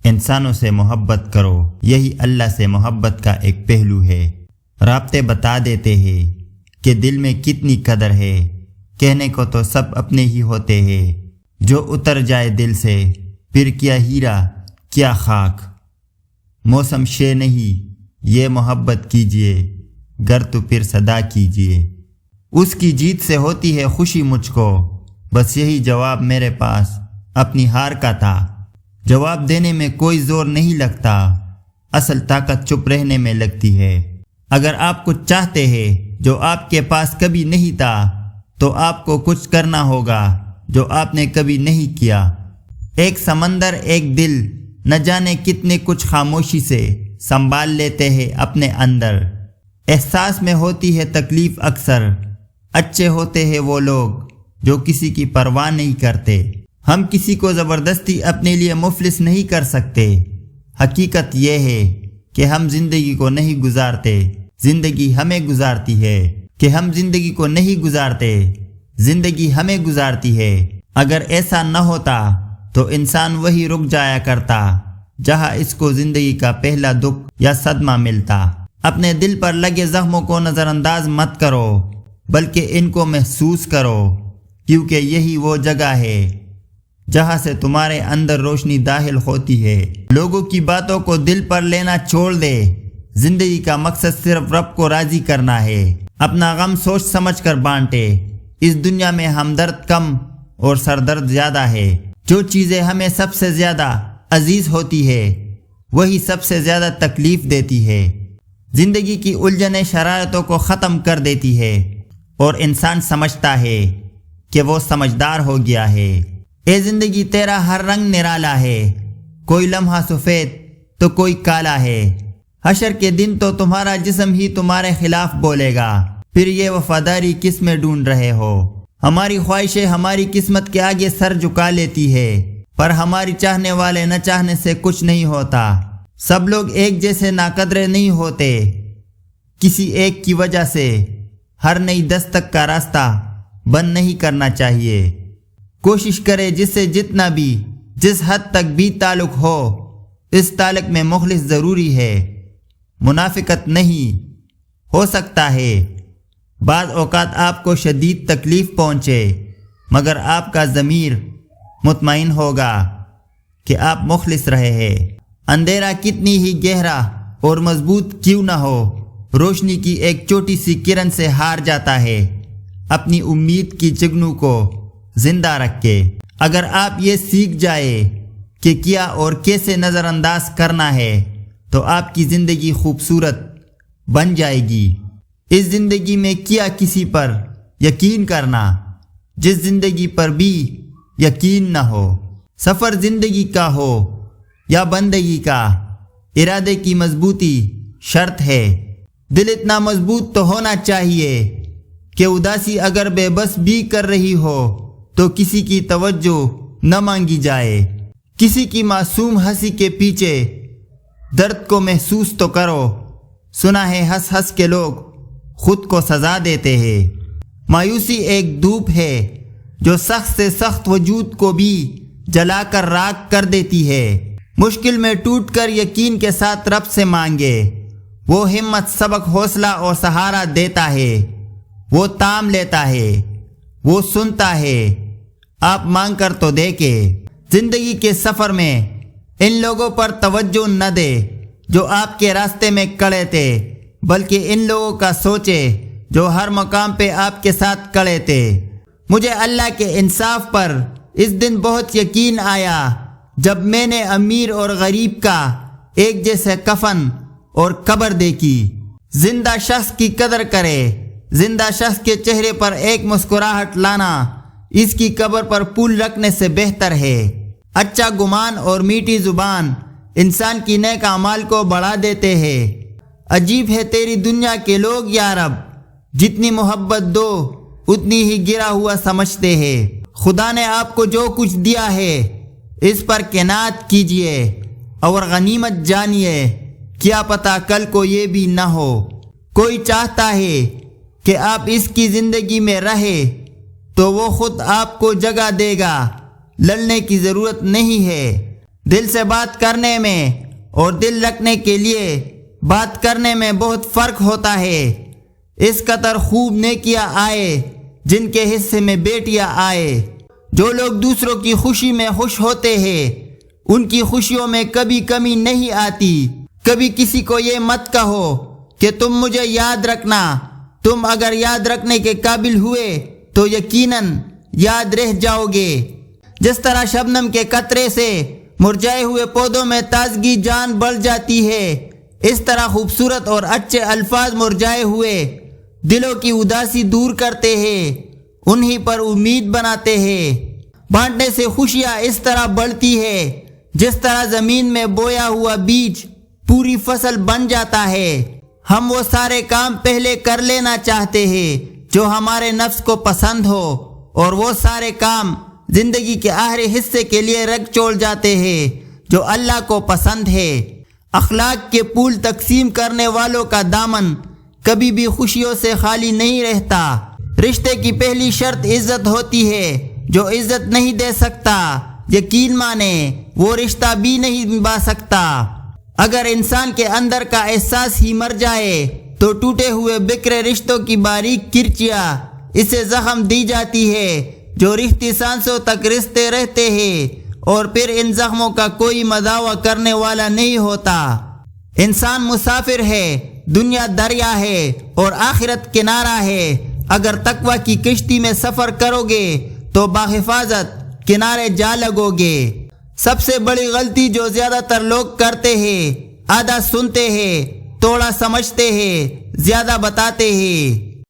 انسانوں سے محبت کرو، یہی اللہ سے محبت کا ایک پہلو ہے۔ رابطے بتا دیتے ہیں کہ دل میں کتنی قدر ہے، کہنے کو تو سب اپنے ہی ہوتے ہیں، جو اتر جائے دل سے پھر کیا ہیرا کیا خاک۔ موسم شے نہیں یہ محبت کیجئے، گر تو پھر صدا کیجئے۔ اس کی جیت سے ہوتی ہے خوشی مجھ کو، بس یہی جواب میرے پاس اپنی ہار کا تھا۔ جواب دینے میں کوئی زور نہیں لگتا، اصل طاقت چپ رہنے میں لگتی ہے۔ اگر آپ کچھ چاہتے ہیں جو آپ کے پاس کبھی نہیں تھا تو آپ کو کچھ کرنا ہوگا جو آپ نے کبھی نہیں کیا۔ ایک سمندر ایک دل، نہ جانے کتنے کچھ خاموشی سے سنبھال لیتے ہیں اپنے اندر۔ احساس میں ہوتی ہے تکلیف اکثر، اچھے ہوتے ہیں وہ لوگ جو کسی کی پرواہ نہیں کرتے۔ ہم کسی کو زبردستی اپنے لیے مفلس نہیں کر سکتے۔ حقیقت یہ ہے کہ ہم زندگی کو نہیں گزارتے، زندگی ہمیں گزارتی ہے۔ کہ ہم زندگی کو نہیں گزارتے، زندگی ہمیں گزارتی ہے۔ اگر ایسا نہ ہوتا تو انسان وہی رک جایا کرتا جہاں اس کو زندگی کا پہلا دکھ یا صدمہ ملتا۔ اپنے دل پر لگے زخموں کو نظر انداز مت کرو، بلکہ ان کو محسوس کرو، کیونکہ یہی وہ جگہ ہے جہاں سے تمہارے اندر روشنی داخل ہوتی ہے۔ لوگوں کی باتوں کو دل پر لینا چھوڑ دے، زندگی کا مقصد صرف رب کو راضی کرنا ہے۔ اپنا غم سوچ سمجھ کر بانٹے، اس دنیا میں ہمدرد کم اور سردرد زیادہ ہے۔ جو چیزیں ہمیں سب سے زیادہ عزیز ہوتی ہے وہی سب سے زیادہ تکلیف دیتی ہے۔ زندگی کی الجھنیں شرارتوں کو ختم کر دیتی ہے اور انسان سمجھتا ہے کہ وہ سمجھدار ہو گیا ہے۔ اے زندگی تیرا ہر رنگ نرالا ہے، کوئی لمحہ سفید تو کوئی کالا ہے۔ حشر کے دن تو تمہارا جسم ہی تمہارے خلاف بولے گا، پھر یہ وفاداری کس میں ڈھونڈ رہے ہو؟ ہماری خواہشیں ہماری قسمت کے آگے سر جھکا لیتی ہے، پر ہماری چاہنے والے نہ چاہنے سے کچھ نہیں ہوتا۔ سب لوگ ایک جیسے ناقدرے نہیں ہوتے، کسی ایک کی وجہ سے ہر نئی دستک کا راستہ بند نہیں کرنا چاہیے۔ کوشش کرے جس سے جتنا بھی جس حد تک بھی تعلق ہو، اس تعلق میں مخلص ضروری ہے، منافقت نہیں۔ ہو سکتا ہے بعض اوقات آپ کو شدید تکلیف پہنچے، مگر آپ کا ضمیر مطمئن ہوگا کہ آپ مخلص رہے ہیں۔ اندھیرا کتنی ہی گہرا اور مضبوط کیوں نہ ہو، روشنی کی ایک چھوٹی سی کرن سے ہار جاتا ہے، اپنی امید کی جگنوں کو زندہ رکھ کے۔ اگر آپ یہ سیکھ جائے کہ کیا اور کیسے نظر انداز کرنا ہے تو آپ کی زندگی خوبصورت بن جائے گی۔ اس زندگی میں کیا کسی پر یقین کرنا جس زندگی پر بھی یقین نہ ہو۔ سفر زندگی کا ہو یا بندگی کا، ارادے کی مضبوطی شرط ہے۔ دل اتنا مضبوط تو ہونا چاہیے کہ اداسی اگر بے بس بھی کر رہی ہو تو کسی کی توجہ نہ مانگی جائے۔ کسی کی معصوم ہنسی کے پیچھے درد کو محسوس تو کرو۔ سنا ہے ہنس ہنس کے لوگ خود کو سزا دیتے ہیں۔ مایوسی ایک دھوپ ہے جو سخت سے سخت وجود کو بھی جلا کر راکھ کر دیتی ہے۔ مشکل میں ٹوٹ کر یقین کے ساتھ رب سے مانگے، وہ ہمت سبق حوصلہ اور سہارا دیتا ہے۔ وہ تام لیتا ہے، وہ سنتا ہے، آپ مانگ کر تو دیکھے۔ زندگی کے سفر میں ان لوگوں پر توجہ نہ دے جو آپ کے راستے میں کھڑے تھے، بلکہ ان لوگوں کا سوچے جو ہر مقام پہ آپ کے ساتھ کھڑے تھے۔ مجھے اللہ کے انصاف پر اس دن بہت یقین آیا جب میں نے امیر اور غریب کا ایک جیسے کفن اور قبر دیکھی۔ زندہ شخص کی قدر کرے، زندہ شخص کے چہرے پر ایک مسکراہٹ لانا اس کی قبر پر پھول رکھنے سے بہتر ہے۔ اچھا گمان اور میٹھی زبان انسان کی نیک اعمال کو بڑھا دیتے ہیں۔ عجیب ہے تیری دنیا کے لوگ یا رب، جتنی محبت دو اتنی ہی گرا ہوا سمجھتے ہیں۔ خدا نے آپ کو جو کچھ دیا ہے اس پر قناعت کیجئے اور غنیمت جانیے، کیا پتہ کل کو یہ بھی نہ ہو۔ کوئی چاہتا ہے کہ آپ اس کی زندگی میں رہے تو وہ خود آپ کو جگہ دے گا، لڑنے کی ضرورت نہیں ہے۔ دل سے بات کرنے میں اور دل رکھنے کے لیے بات کرنے میں بہت فرق ہوتا ہے۔ اس قدر خوب نیکیاں آئے جن کے حصے میں بیٹیاں آئے۔ جو لوگ دوسروں کی خوشی میں خوش ہوتے ہیں ان کی خوشیوں میں کبھی کمی نہیں آتی۔ کبھی کسی کو یہ مت کہو کہ تم مجھے یاد رکھنا، تم اگر یاد رکھنے کے قابل ہوئے تو یقیناً یاد رہ جاؤ گے۔ جس طرح شبنم کے قطرے سے مرجھائے ہوئے پودوں میں تازگی جان بڑھ جاتی ہے، اس طرح خوبصورت اور اچھے الفاظ مرجھائے ہوئے دلوں کی اداسی دور کرتے ہیں، انہی پر امید بناتے ہیں۔ بانٹنے سے خوشیاں اس طرح بڑھتی ہے جس طرح زمین میں بویا ہوا بیج پوری فصل بن جاتا ہے۔ ہم وہ سارے کام پہلے کر لینا چاہتے ہیں جو ہمارے نفس کو پسند ہو، اور وہ سارے کام زندگی کے آخری حصے کے لیے رکھ چھوڑ جاتے ہیں جو اللہ کو پسند ہے۔ اخلاق کے پھول تقسیم کرنے والوں کا دامن کبھی بھی خوشیوں سے خالی نہیں رہتا۔ رشتے کی پہلی شرط عزت ہوتی ہے۔ جو عزت نہیں دے سکتا، یقین مانے وہ رشتہ بھی نہیں نبھا سکتا۔ اگر انسان کے اندر کا احساس ہی مر جائے تو ٹوٹے ہوئے بکھرے رشتوں کی باریک کرچیاں اسے زخم دی جاتی ہے جو رشتی سانسوں تک رستے رہتے ہیں، اور پھر ان زخموں کا کوئی مداوع کرنے والا نہیں ہوتا۔ انسان مسافر ہے، دنیا دریا ہے اور آخرت کنارہ ہے۔ اگر تقوی کی کشتی میں سفر کرو گے تو بحفاظت کنارے جا لگو گے۔ سب سے بڑی غلطی جو زیادہ تر لوگ کرتے ہیں، آدھا سنتے ہیں، تھوڑا سمجھتے ہیں، زیادہ بتاتے ہیں۔